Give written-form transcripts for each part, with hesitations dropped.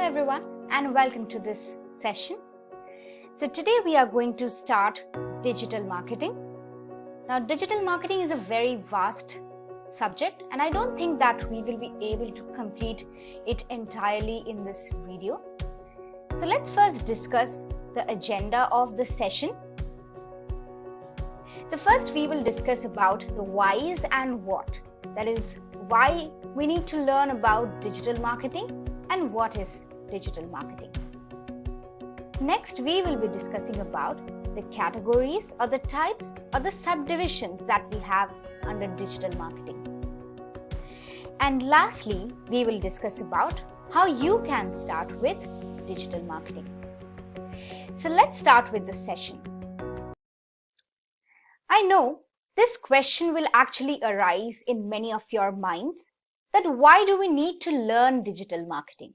everyone, and welcome to this session. So today we are going to start digital marketing. Now digital marketing is a very vast subject and I don't think that we will be able to complete it entirely in this video. So let's first discuss the agenda of the session. So first we will discuss about the whys and what. That is why we need to learn about digital marketing and what is digital marketing. Next, we will be discussing about the categories or the types or the subdivisions that we have under digital marketing. And lastly, we will discuss about how you can start with digital marketing. So let's start with the session. I know this question will actually arise in many of your minds, that why do we need to learn digital marketing?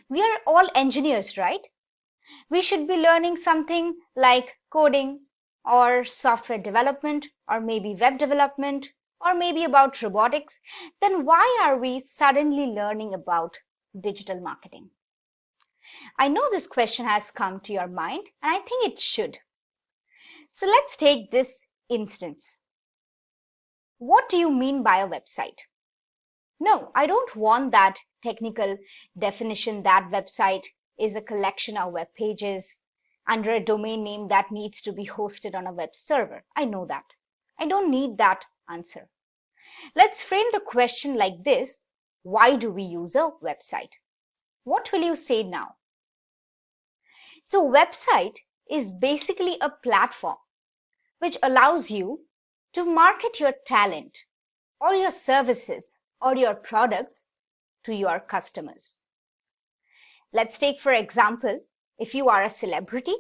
We are all engineers, right? We should be learning something like coding or software development or maybe web development or maybe about robotics. Then why are we suddenly learning about digital marketing? I know this question has come to your mind and I think it should. So let's take this instance. What do you mean by a website? No, I don't want that technical definition that website is a collection of web pages under a domain name that needs to be hosted on a web server. I know that. I don't need that answer. Let's frame the question like this. Why do we use a website? What will you say now? So website is basically a platform which allows you to market your talent or your services or your products to your customers. Let's take, for example, if you are a celebrity,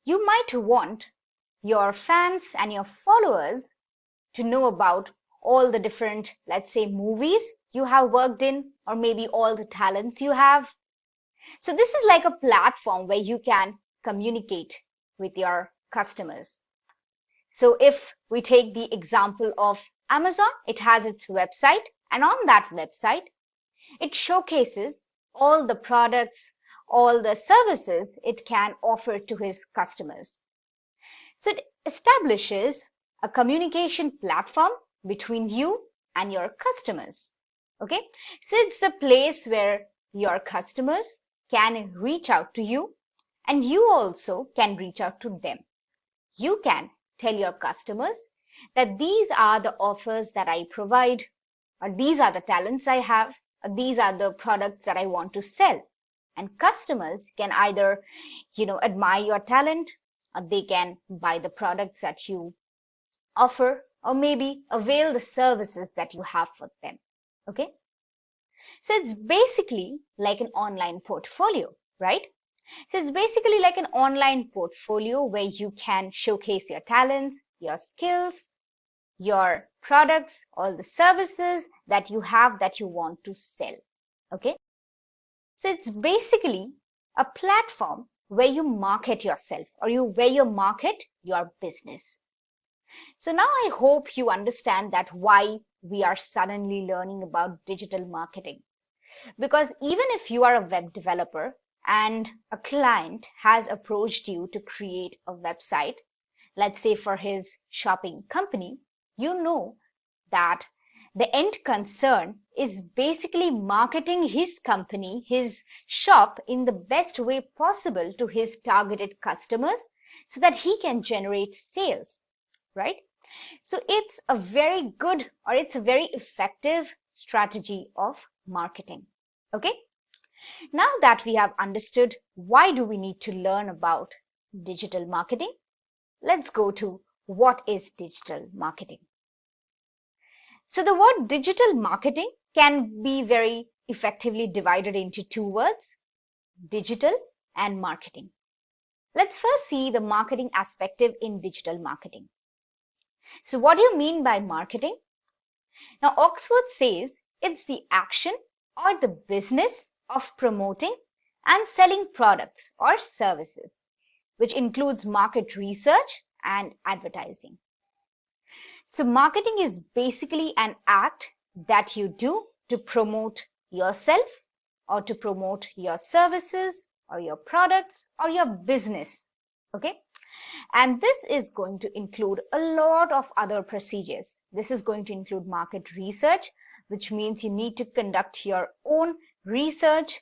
you might want your fans and your followers to know about all the different, let's say, movies you have worked in, or maybe all the talents you have. So this is like a platform where you can communicate with your customers. So if we take the example of Amazon, it has its website, and on that website, it showcases all the products, all the services it can offer to his customers. So it establishes a communication platform between you and your customers. Okay, so it's the place where your customers can reach out to you and you also can reach out to them. You can tell your customers that these are the offers that I provide, or these are the talents I have, or these are the products that I want to sell. And customers can either, admire your talent, or they can buy the products that you offer, or maybe avail the services that you have for them. Okay? So it's basically like an online portfolio, right? So it's basically like an online portfolio where you can showcase your talents, your skills, your products, all the services that you have that you want to sell. Okay. So it's basically a platform where you market yourself or where you market your business. So now I hope you understand that why we are suddenly learning about digital marketing. Because even if you are a web developer and a client has approached you to create a website, let's say for his shopping company, you know that the end concern is basically marketing his company, his shop in the best way possible to his targeted customers so that he can generate sales, right? So it's a very good or it's a very effective strategy of marketing. Okay. Now that we have understood why do we need to learn about digital marketing, let's go to what is digital marketing. So the word digital marketing can be very effectively divided into two words, digital and marketing. Let's first see the marketing aspect in digital marketing. So what do you mean by marketing? Now Oxford says it's the action or the business of promoting and selling products or services, which includes market research and advertising. So marketing is basically an act that you do to promote yourself or to promote your services or your products or your business. Okay. And this is going to include a lot of other procedures. This is going to include market research, which means you need to conduct your own research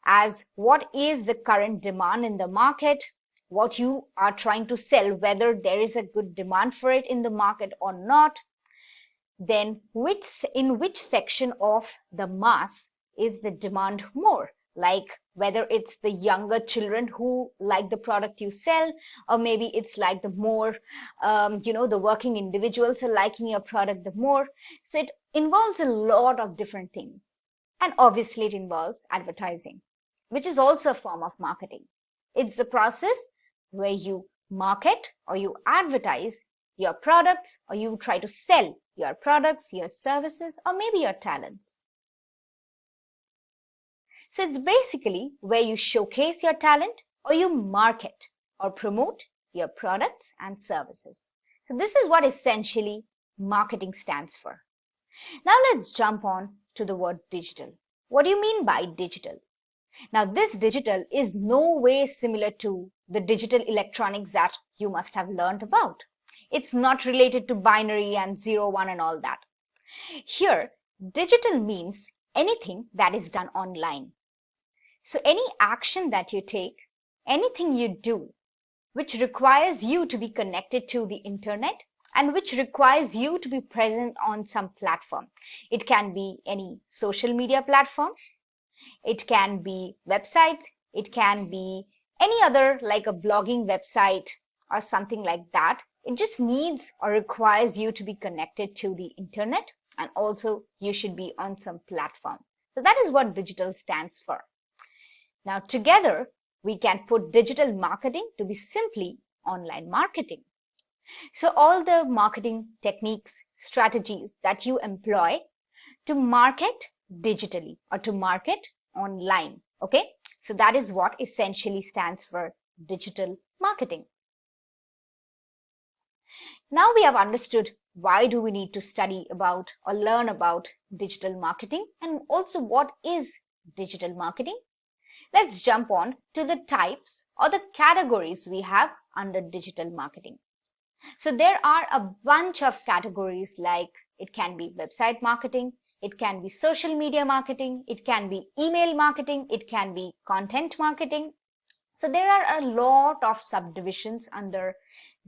as what is the current demand in the market, what you are trying to sell, whether there is a good demand for it in the market or not. Then in which section of the mass is the demand more? Like whether it's the younger children who like the product you sell, or maybe it's like the more, the working individuals are liking your product the more. So it involves a lot of different things. And obviously it involves advertising, which is also a form of marketing. It's the process where you market or you advertise your products, or you try to sell your products, your services, or maybe your talents. So it's basically where you showcase your talent or you market or promote your products and services. So this is what essentially marketing stands for. Now let's jump on to the word digital. What do you mean by digital? Now this digital is no way similar to the digital electronics that you must have learned about. It's not related to binary and 0, 1 and all that. Here, digital means anything that is done online. So any action that you take, anything you do, which requires you to be connected to the internet and which requires you to be present on some platform. It can be any social media platform. It can be websites. It can be any other like a blogging website or something like that. It just needs or requires you to be connected to the internet, and also you should be on some platform. So that is what digital stands for. Now together we can put digital marketing to be simply online marketing. So all the marketing techniques, strategies that you employ to market digitally or to market online. Okay. So that is what essentially stands for digital marketing. Now we have understood why do we need to study about or learn about digital marketing, and also what is digital marketing. Let's jump on to the types or the categories we have under digital marketing. So there are a bunch of categories, like it can be website marketing, it can be social media marketing, it can be email marketing, it can be content marketing. So there are a lot of subdivisions under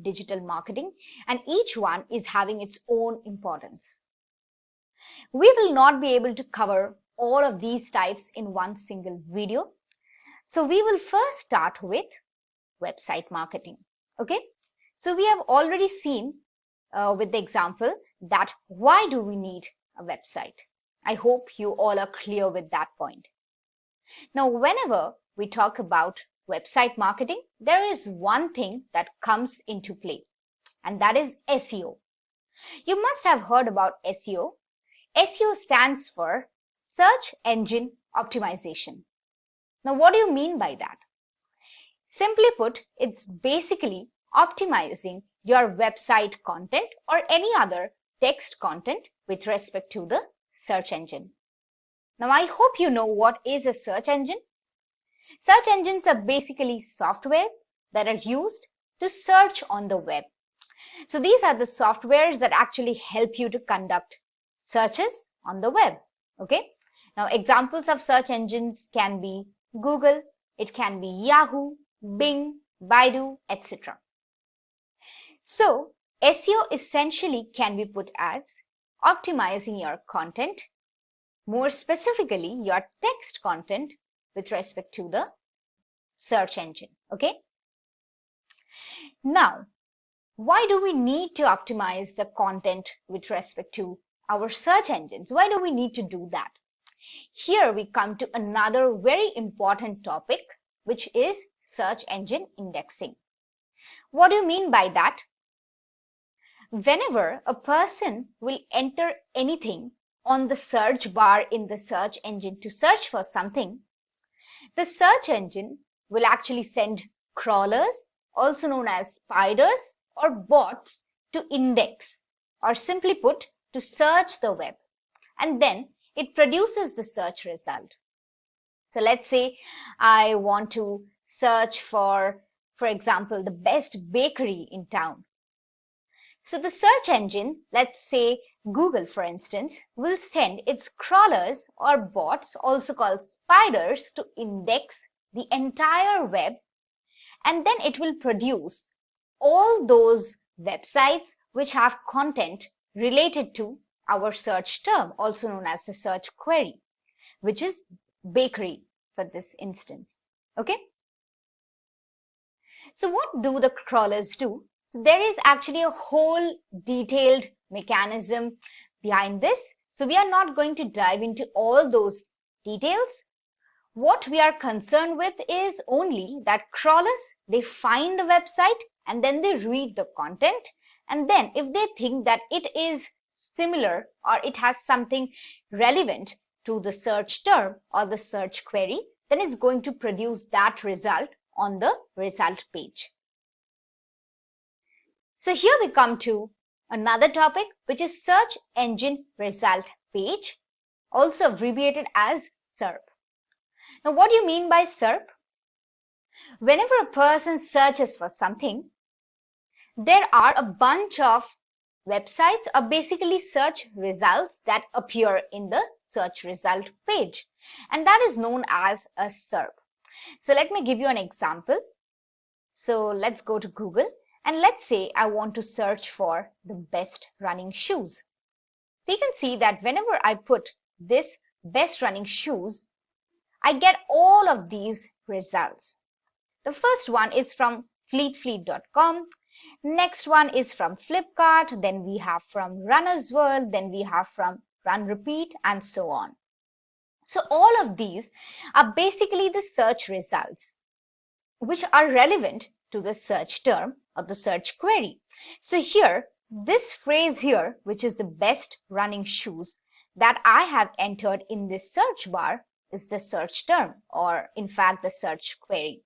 digital marketing, and each one is having its own importance. We will not be able to cover all of these types in one single video. So we will first start with website marketing. Okay. So we have already seen with the example that why do we need a website? I hope you all are clear with that point. Now, whenever we talk about website marketing, there is one thing that comes into play, and that is SEO. You must have heard about SEO. SEO stands for Search Engine Optimization. Now, what do you mean by that? Simply put, it's basically optimizing your website content or any other text content with respect to the search engine. Now, I hope you know what is a search engine. Search engines are basically softwares that are used to search on the web. So these are the softwares that actually help you to conduct searches on the web. Okay. Now, examples of search engines can be Google, it can be Yahoo, Bing, Baidu, etc. So SEO essentially can be put as optimizing your content, more specifically your text content with respect to the search engine. Okay. Now, why do we need to optimize the content with respect to our search engines? Why do we need to do that? Here we come to another very important topic, which is search engine indexing. What do you mean by that? Whenever a person will enter anything on the search bar in the search engine to search for something, the search engine will actually send crawlers, also known as spiders or bots, to index, or simply put, to search the web, and then it produces the search result. So let's say I want to search for example, the best bakery in town. So the search engine, let's say Google for instance, will send its crawlers or bots, also called spiders, to index the entire web, and then it will produce all those websites which have content related to our search term, also known as the search query, which is bakery for this instance. Okay. So what do the crawlers do? So there is actually a whole detailed mechanism behind this. So we are not going to dive into all those details. What we are concerned with is only that crawlers, they find a website and then they read the content. And then if they think that it is similar or it has something relevant to the search term or the search query, then it's going to produce that result on the result page. So here we come to another topic, which is search engine result page, also abbreviated as SERP. Now, what do you mean by SERP? Whenever a person searches for something, there are a bunch of websites or basically search results that appear in the search result page, and that is known as a SERP. So let me give you an example. So let's go to Google and let's say I want to search for the best running shoes. So you can see that whenever I put this best running shoes, I get all of these results. The first one is from fleetfleet.com. Next one is from Flipkart. Then we have from Runner's World. Then we have from Run Repeat and so on. So all of these are basically the search results which are relevant to the search term or the search query. So here, this phrase here, which is the best running shoes that I have entered in this search bar, is the search term, or in fact the search query.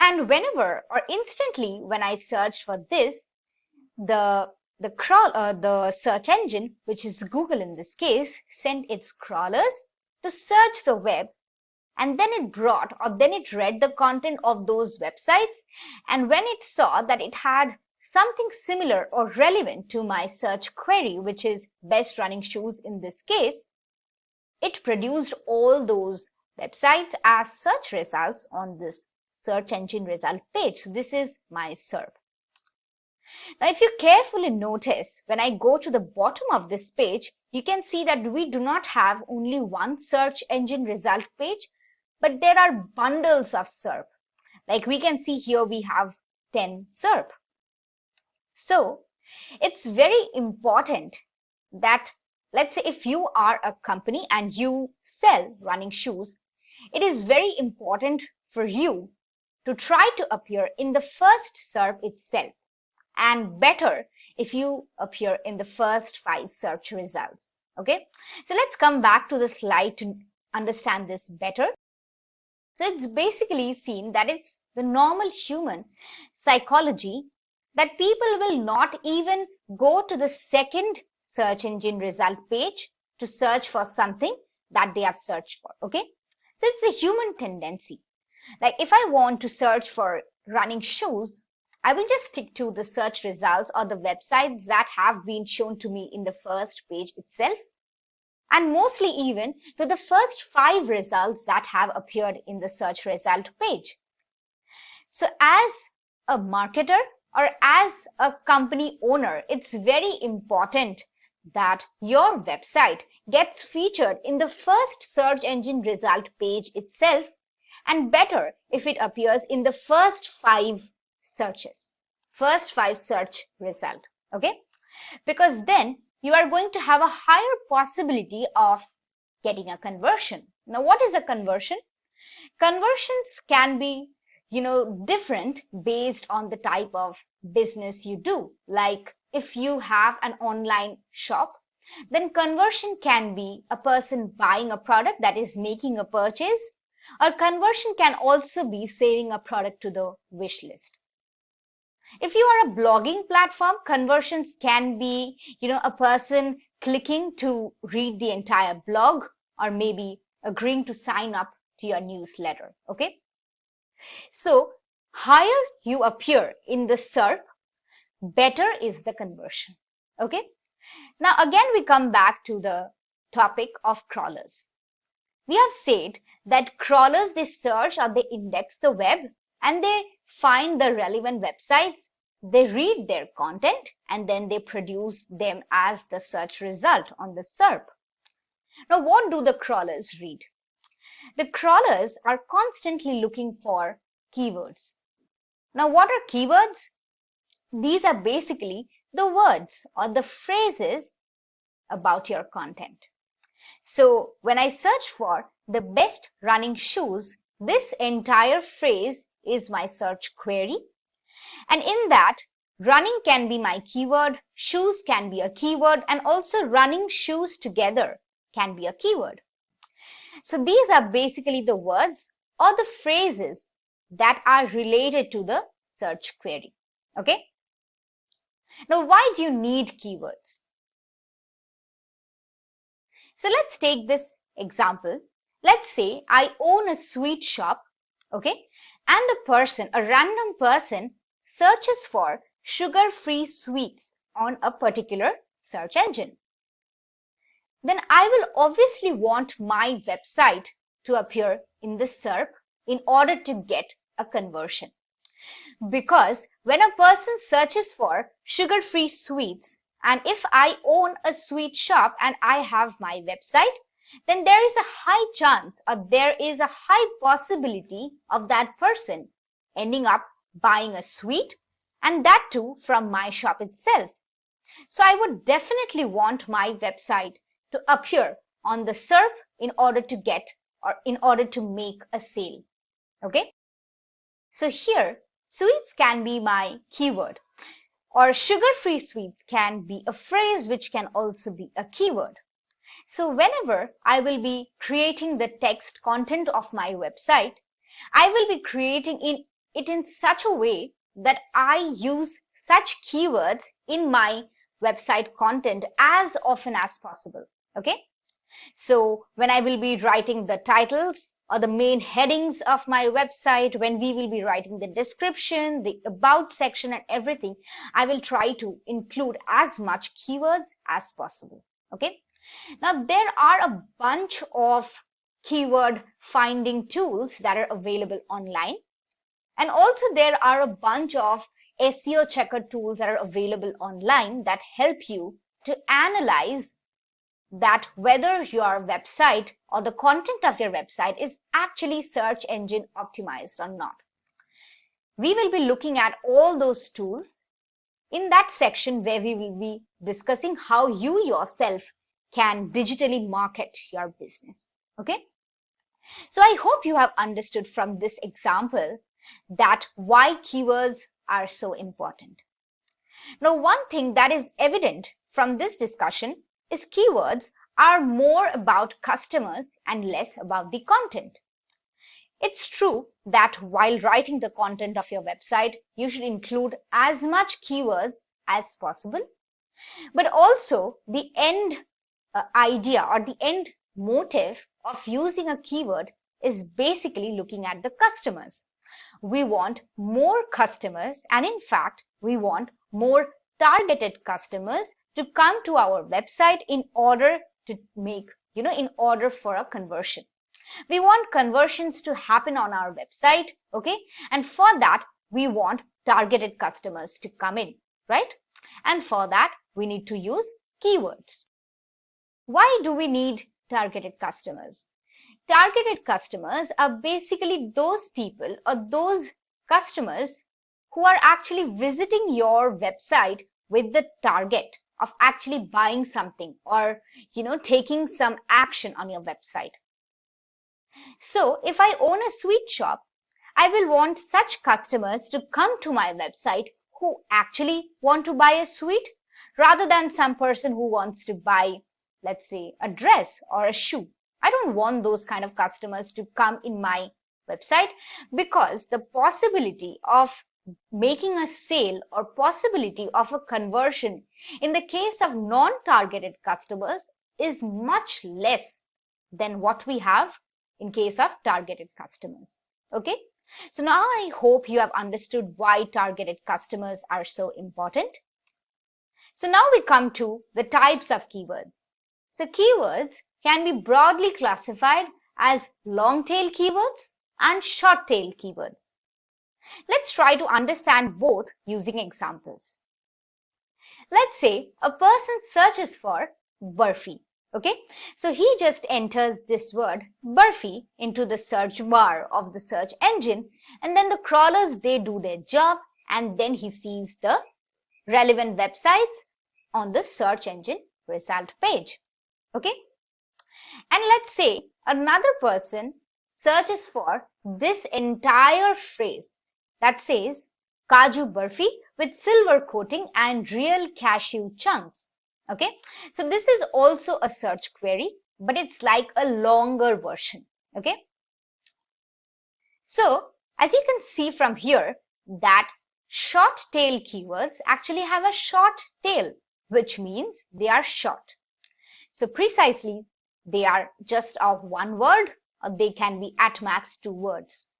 And whenever or instantly when I search for this, the search engine, which is Google in this case, sent its crawlers to search the web, and then it brought or then it read the content of those websites, and when it saw that it had something similar or relevant to my search query, which is best running shoes in this case, it produced all those websites as search results on this search engine result page. So this is my SERP. Now, if you carefully notice, when I go to the bottom of this page, you can see that we do not have only one search engine result page, but there are bundles of SERP. Like we can see here, we have 10 SERP. So it's very important that, let's say if you are a company and you sell running shoes, it is very important for you to try to appear in the first SERP itself, and better if you appear in the first 5 search results. Okay, so let's come back to the slide to understand this better. So it's basically seen that it's the normal human psychology that people will not even go to the second search engine result page to search for something that they have searched for. Okay, so it's a human tendency. Like if I want to search for running shoes, I will just stick to the search results or the websites that have been shown to me in the first page itself, and mostly even to the first 5 results that have appeared in the search result page. So as a marketer or as a company owner, it's very important that your website gets featured in the first search engine result page itself, and better if it appears in the first 5 searches, first 5 search result. Okay, because then you are going to have a higher possibility of getting a conversion. Now, what is a conversion? Conversions can be, different based on the type of business you do. Like if you have an online shop, then conversion can be a person buying a product, that is making a purchase, or conversion can also be saving a product to the wish list. If you are a blogging platform, conversions can be, a person clicking to read the entire blog, or maybe agreeing to sign up to your newsletter. Okay. So higher you appear in the SERP, better is the conversion. Okay. Now again, we come back to the topic of crawlers. We have said that crawlers, they search or they index the web and they find the relevant websites, they read their content, and then they produce them as the search result on the SERP. Now, what do the crawlers read? The crawlers are constantly looking for keywords. Now, what are keywords? These are basically the words or the phrases about your content. So when I search for the best running shoes, this entire phrase is my search query. And in that, running can be my keyword, shoes can be a keyword, and also running shoes together can be a keyword. So these are basically the words or the phrases that are related to the search query. Okay. Now, why do you need keywords? So let's take this example. Let's say I own a sweet shop, okay, and a random person searches for sugar-free sweets on a particular search engine. Then I will obviously want my website to appear in the SERP in order to get a conversion. Because when a person searches for sugar-free sweets, and if I own a sweet shop and I have my website, then there is a high chance or there is a high possibility of that person ending up buying a sweet, and that too from my shop itself. So I would definitely want my website to appear on the SERP in order to get or in order to make a sale. Okay. So here, sweets can be my keyword, or sugar-free sweets can be a phrase which can also be a keyword. So whenever I will be creating the text content of my website, I will be creating it in such a way that I use such keywords in my website content as often as possible. Okay. So when I will be writing the titles or the main headings of my website, when we will be writing the description, the about section and everything, I will try to include as much keywords as possible. Okay. Now there are a bunch of keyword finding tools that are available online. And also there are a bunch of SEO checker tools that are available online that help you to analyze that whether your website or the content of your website is actually search engine optimized or not. We will be looking at all those tools in that section where we will be discussing how you yourself can digitally market your business. Okay. So I hope you have understood from this example that why keywords are so important. Now, one thing that is evident from this discussion is keywords are more about customers and less about the content. It's true that while writing the content of your website, you should include as much keywords as possible, but also the end idea or the end motive of using a keyword is basically looking at the customers. We want more customers, and in fact, we want more targeted customers to come to our website in order to make, in order for a conversion. We want conversions to happen on our website, okay? And for that, we want targeted customers to come in, right? And for that, we need to use keywords. Why do we need targeted customers? Targeted customers are basically those people or those customers who are actually visiting your website with the target of actually buying something or, taking some action on your website. So if I own a sweet shop, I will want such customers to come to my website who actually want to buy a sweet rather than some person who wants to buy, let's say, a dress or a shoe. I don't want those kind of customers to come in my website because the possibility of making a sale or possibility of a conversion in the case of non-targeted customers is much less than what we have in case of targeted customers. Okay. So now I hope you have understood why targeted customers are so important. So now we come to the types of keywords. So keywords can be broadly classified as long tail keywords and short tail keywords. Let's try to understand both using examples. Let's say a person searches for Barfi. Okay, so he just enters this word Barfi into the search bar of the search engine, and then the crawlers, they do their job, and then he sees the relevant websites on the search engine result page. Okay, and let's say another person searches for this entire phrase that says Kaju Barfi with silver coating and real cashew chunks. Okay, so this is also a search query, but it's like a longer version. Okay, so as you can see from here that short tail keywords actually have a short tail, which means they are short. So precisely, they are just of one word, or they can be at max 2 words.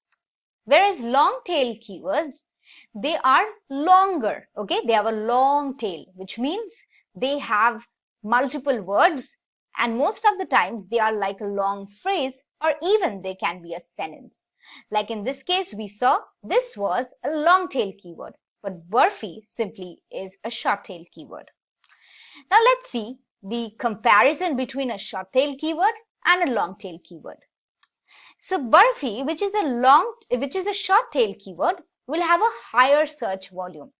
Whereas long tail keywords, they are longer. Okay, they have a long tail, which means they have multiple words, and most of the times they are like a long phrase, or even they can be a sentence. Like in this case, we saw this was a long tail keyword, but Barfi simply is a short tail keyword. Now let's see the comparison between a short tail keyword and a long tail keyword. So Barfi, which is a short tail keyword, will have a higher search volume,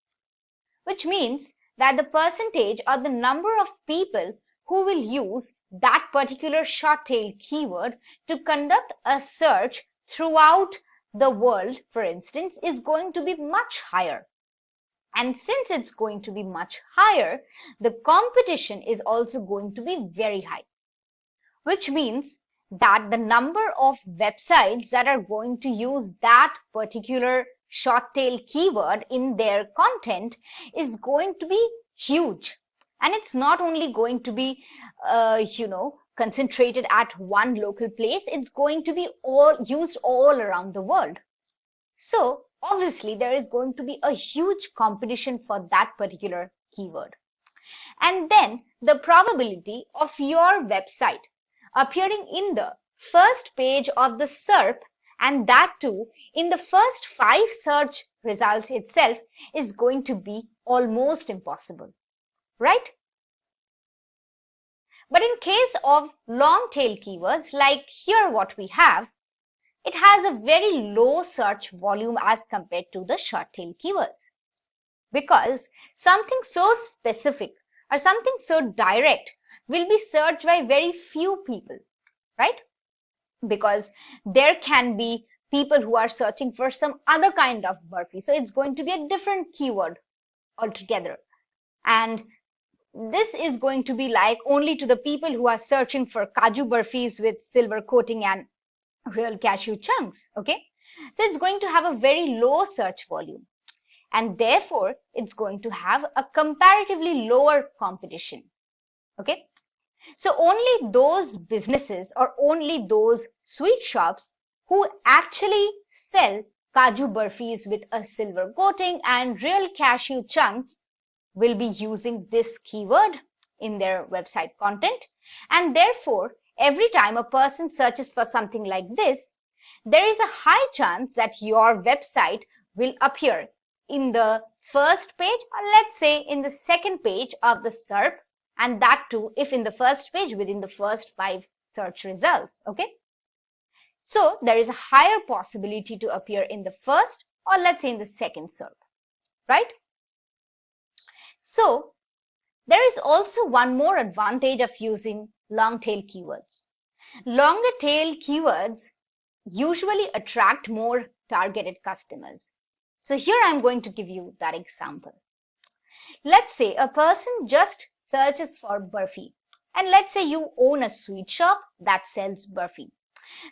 which means that the percentage or the number of people who will use that particular short tail keyword to conduct a search throughout the world, for instance, is going to be much higher. And since it's going to be much higher, the competition is also going to be very high, which means that the number of websites that are going to use that particular short tail keyword in their content is going to be huge. And it's not only going to be, concentrated at one local place, it's going to be used all around the world. So obviously there is going to be a huge competition for that particular keyword. And then the probability of your website appearing in the first page of the SERP, and that too in the first 5 search results itself, is going to be almost impossible, right? But in case of long tail keywords, like here what we have, it has a very low search volume as compared to the short tail keywords, because something so specific or something so direct will be searched by very few people, right? Because there can be people who are searching for some other kind of Barfi, so it's going to be a different keyword altogether. And this is going to be like only to the people who are searching for Kaju Barfis with silver coating and real cashew chunks. Okay, so it's going to have a very low search volume, and therefore it's going to have a comparatively lower competition. Okay, so only those businesses or only those sweet shops who actually sell Kaju Barfis with a silver coating and real cashew chunks will be using this keyword in their website content. And therefore, every time a person searches for something like this, there is a high chance that your website will appear in the first page, or let's say in the second page of the SERP, and that too if in the first page within the first 5 search results. Okay, so there is a higher possibility to appear in the first, or let's say in the second SERP, right? So there is also one more advantage of using long tail keywords. Longer tail keywords usually attract more targeted customers. So here I'm going to give you that example. Let's say a person just searches for Barfi, and let's say you own a sweet shop that sells Barfi.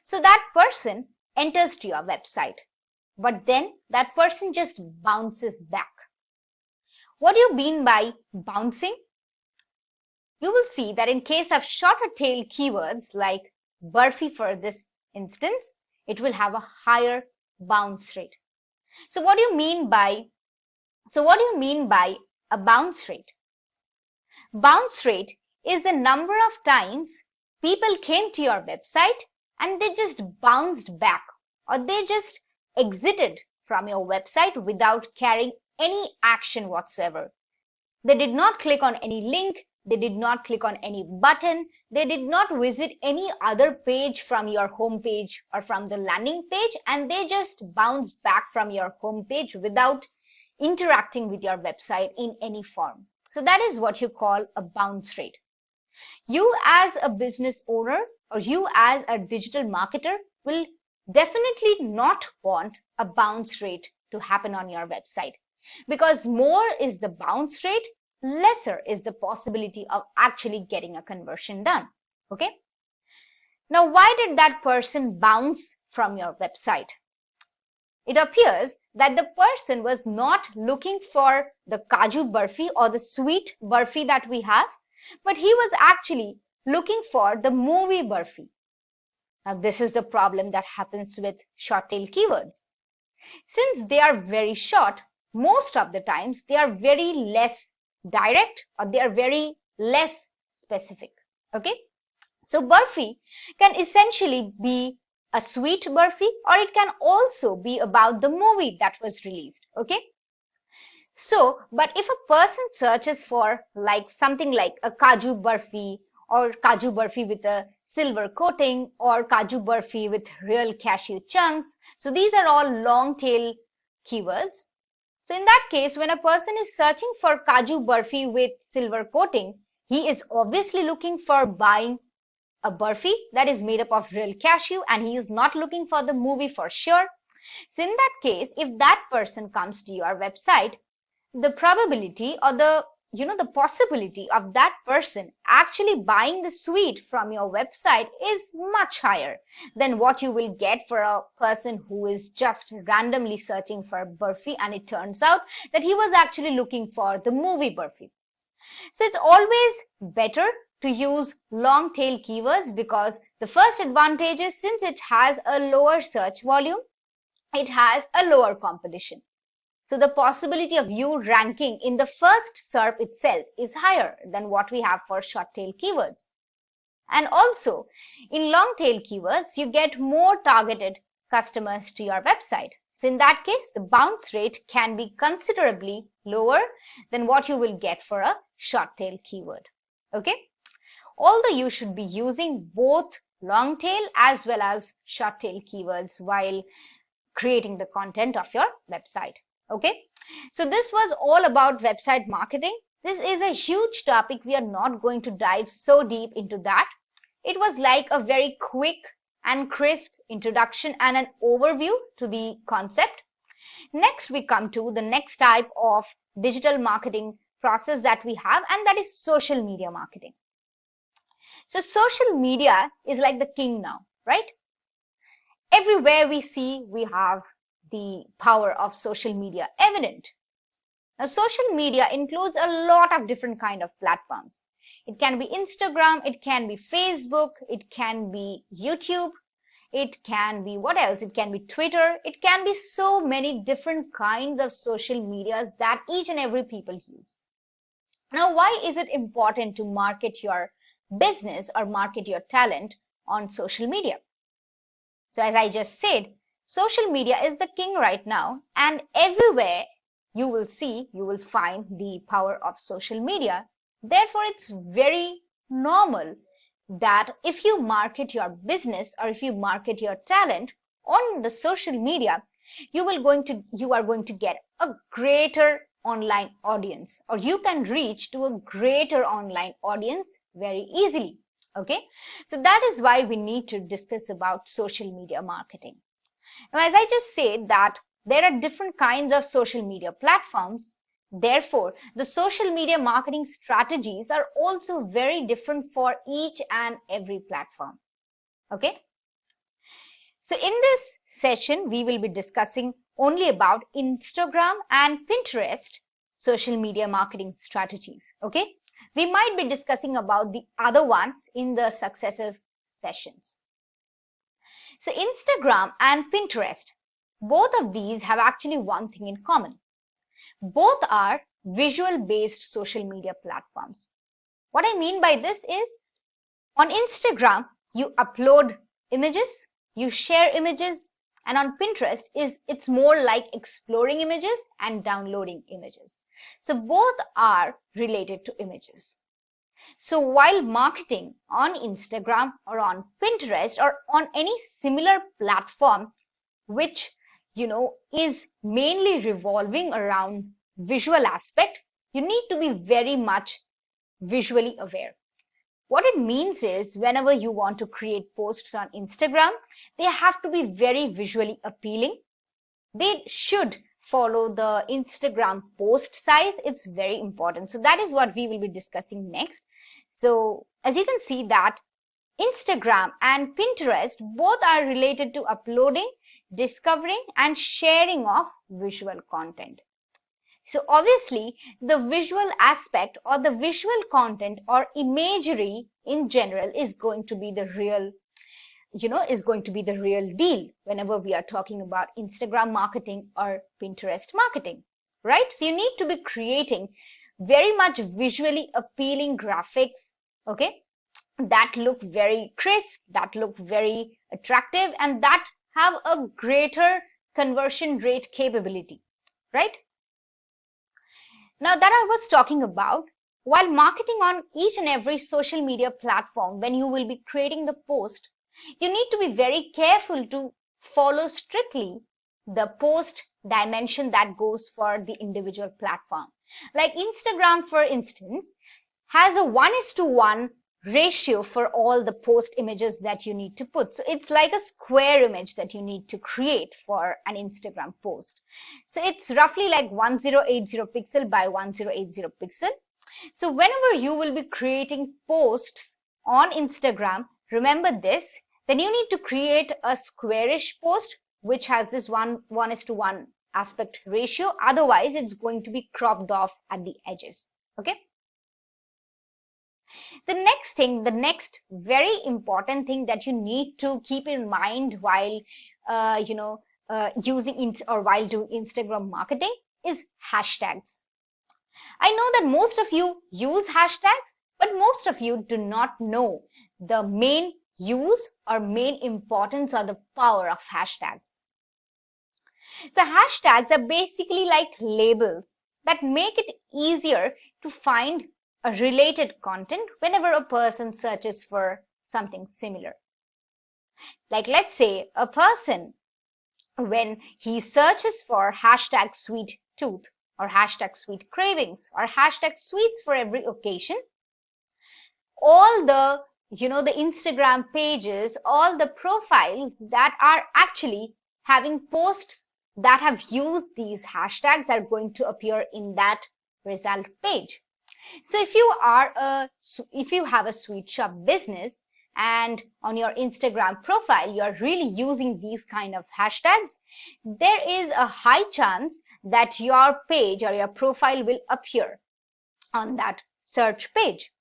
So that person enters to your website, but then that person just bounces back. What do you mean by bouncing? You will see that in case of shorter tail keywords like Barfi for this instance, it will have a higher bounce rate. So what do you mean by a bounce rate? Bounce rate is the number of times people came to your website and they just bounced back, or they just exited from your website without carrying any action whatsoever. They did not click on any link, they did not click on any button, they did not visit any other page from your home page or from the landing page, and they just bounced back from your home page without interacting with your website in any form. So that is what you call a bounce rate. You as a business owner or you as a digital marketer will definitely not want a bounce rate to happen on your website, because more is the bounce rate, lesser is the possibility of actually getting a conversion done. Okay. Now, why did that person bounce from your website? It appears that the person was not looking for the Kaju Barfi or the sweet Barfi that we have, but he was actually looking for the movie Barfi. Now, this is the problem that happens with short tail keywords. Since they are very short, most of the times they are very less direct, or they are very less specific. Okay. So Barfi can essentially be a sweet Barfi, or it can also be about the movie that was released. Okay. So, but if a person searches for like something like a Kaju Barfi, or Kaju Barfi with a silver coating, or Kaju Barfi with real cashew chunks, so these are all long tail keywords. So in that case, when a person is searching for Kaju Barfi with silver coating, he is obviously looking for buying a Barfi that is made up of real cashew, and he is not looking for the movie for sure. So in that case, if that person comes to your website, the probability or the possibility of that person actually buying the sweet from your website is much higher than what you will get for a person who is just randomly searching for Barfi, and it turns out that he was actually looking for the movie Barfi. So it's always better to use long tail keywords, because the first advantage is, since it has a lower search volume, it has a lower competition. So the possibility of you ranking in the first SERP itself is higher than what we have for short tail keywords. And also, in long tail keywords, you get more targeted customers to your website. So in that case, the bounce rate can be considerably lower than what you will get for a short tail keyword. Okay. Although you should be using both long tail as well as short tail keywords while creating the content of your website. Okay, so this was all about website marketing. This is a huge topic. We are not going to dive so deep into that. It was like a very quick and crisp introduction and an overview to the concept. Next, we come to the next type of digital marketing process that we have, and that is social media marketing. So social media is like the king now, right? Everywhere we see, we have the power of social media evident. Now, social media includes a lot of different kind of platforms. It can be Instagram, it can be Facebook, it can be YouTube, it can be what else? It can be Twitter. It can be so many different kinds of social medias that each and every people use. Now, why is it important to market your business or market your talent on social media? So as I just said, social media is the king right now, and everywhere you will find the power of social media. Therefore, it's very normal that if you market your business or if you market your talent on the social media, you are going to get a greater online audience, or you can reach to a greater online audience very easily. Okay, so that is why we need to discuss about social media marketing. Now, as I just said that there are different kinds of social media platforms. Therefore, the social media marketing strategies are also very different for each and every platform. Okay. So in this session, we will be discussing only about Instagram and Pinterest social media marketing strategies. Okay. We might be discussing about the other ones in the successive sessions. So Instagram and Pinterest, both of these have actually one thing in common. Both are visual based social media platforms. What I mean by this is, on Instagram, you upload images, you share images, and on Pinterest it's more like exploring images and downloading images. So both are related to images. So while marketing on Instagram or on Pinterest or on any similar platform which is mainly revolving around visual aspect, you need to be very much visually aware. What it means is, whenever you want to create posts on Instagram, they have to be very visually appealing. They should follow the Instagram post size. It's very important. So that is what we will be discussing next. So as you can see that Instagram and Pinterest both are related to uploading, discovering, and sharing of visual content. So obviously the visual aspect or the visual content or imagery in general is going to be the real deal whenever we are talking about Instagram marketing or Pinterest marketing, right? So you need to be creating very much visually appealing graphics, okay, that look very crisp, that look very attractive, and that have a greater conversion rate capability, right? Now that I was talking about, while marketing on each and every social media platform, when you will be creating the post, you need to be very careful to follow strictly the post dimension that goes for the individual platform. Like Instagram, for instance, has a 1:1 ratio for all the post images that you need to put. So it's like a square image that you need to create for an Instagram post. So it's roughly like 1080 pixel by 1080 pixel. So whenever you will be creating posts on Instagram, remember this, then you need to create a squarish post which has this 1:1 aspect ratio. Otherwise, it's going to be cropped off at the edges. Okay. The next very important thing that you need to keep in mind while using or while doing Instagram marketing is hashtags. I know that most of you use hashtags, but most of you do not know the main use or main importance or the power of hashtags. So hashtags are basically like labels that make it easier to find a related content whenever a person searches for something similar. Like let's say a person, when he searches for hashtag sweettooth or hashtag sweetcravings or hashtag sweets for every occasion, all the the Instagram pages, all the profiles that are actually having posts that have used these hashtags are going to appear in that result page. So if you have a sweet shop business and on your Instagram profile you're really using these kind of hashtags, there is a high chance that your page or your profile will appear on that search page.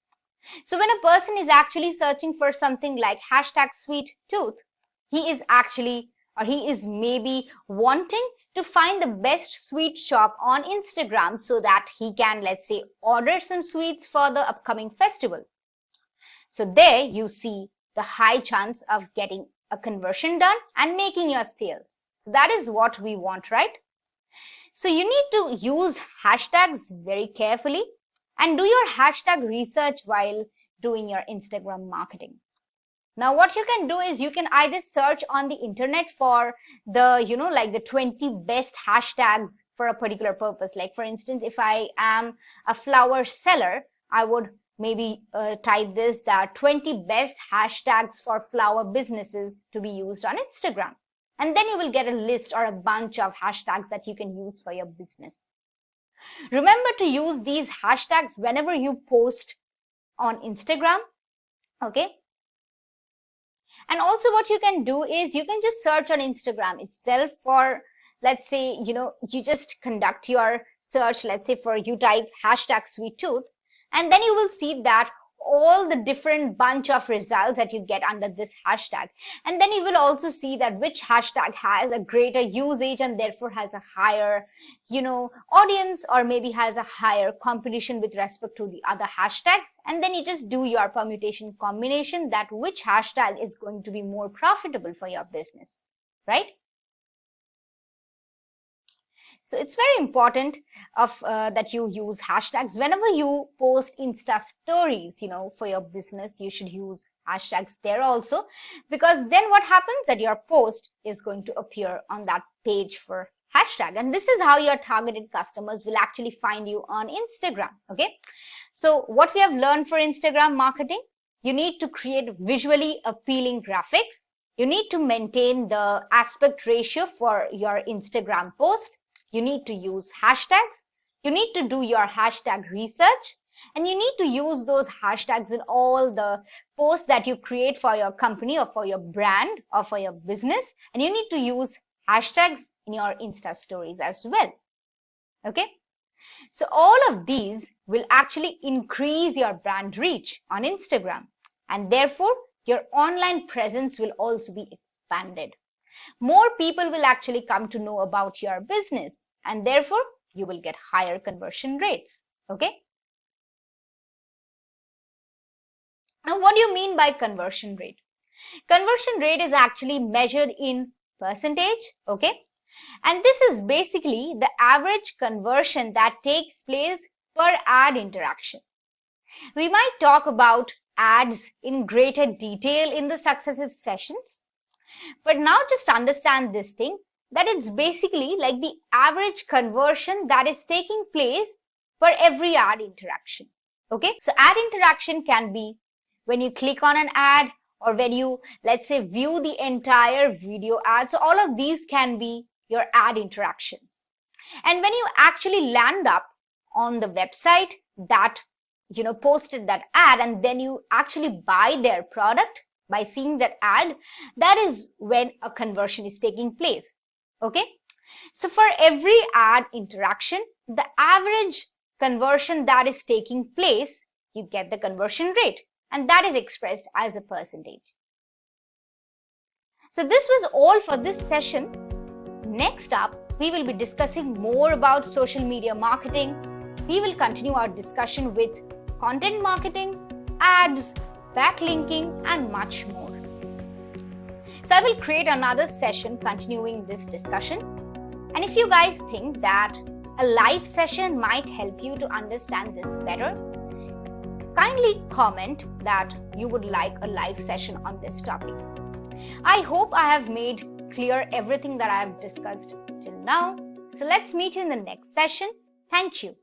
So when a person is actually searching for something like hashtag sweet tooth, he is maybe wanting to find the best sweet shop on Instagram so that he can, let's say, order some sweets for the upcoming festival. So there you see the high chance of getting a conversion done and making your sales. So that is what we want, right? So you need to use hashtags very carefully and do your hashtag research while doing your Instagram marketing. Now what you can do is you can either search on the internet for the, like the 20 best hashtags for a particular purpose. Like for instance, if I am a flower seller, I would maybe type this, there are 20 best hashtags for flower businesses to be used on Instagram. And then you will get a list or a bunch of hashtags that you can use for your business. Remember to use these hashtags whenever you post on Instagram, okay? And also what you can do is you can just search on Instagram itself for, let's say, you just conduct your search, let's say for you type hashtag sweet tooth, and then you will see that all the different bunch of results that you get under this hashtag. And then you will also see that which hashtag has a greater usage and therefore has a higher, audience, or maybe has a higher competition with respect to the other hashtags. And then you just do your permutation combination that which hashtag is going to be more profitable for your business, right? So it's very important that you use hashtags. Whenever you post Insta stories, for your business, you should use hashtags there also, because then what happens that your post is going to appear on that page for hashtag. And this is how your targeted customers will actually find you on Instagram. Okay. So what we have learned for Instagram marketing, you need to create visually appealing graphics. You need to maintain the aspect ratio for your Instagram post. You need to use hashtags. You need to do your hashtag research, and you need to use those hashtags in all the posts that you create for your company or for your brand or for your business. And you need to use hashtags in your Insta stories as well. Okay. So all of these will actually increase your brand reach on Instagram, and therefore your online presence will also be expanded. More people will actually come to know about your business, and therefore you will get higher conversion rates. Okay. Now, what do you mean by conversion rate? Conversion rate is actually measured in percentage. Okay. And this is basically the average conversion that takes place per ad interaction. We might talk about ads in greater detail in the successive sessions. But now just understand this thing, that it's basically like the average conversion that is taking place for every ad interaction. Okay. So ad interaction can be when you click on an ad, or when you, let's say, view the entire video ad. So all of these can be your ad interactions. And when you actually land up on the website that, posted that ad, and then you actually buy their product, by seeing that ad, that is when a conversion is taking place. Okay. So for every ad interaction, the average conversion that is taking place, you get the conversion rate, and that is expressed as a percentage. So this was all for this session. Next up, we will be discussing more about social media marketing. We will continue our discussion with content marketing, ads, backlinking, and much more. So I will create another session continuing this discussion. And if you guys think that a live session might help you to understand this better, kindly comment that you would like a live session on this topic. I hope I have made clear everything that I have discussed till now. So let's meet you in the next session. Thank you.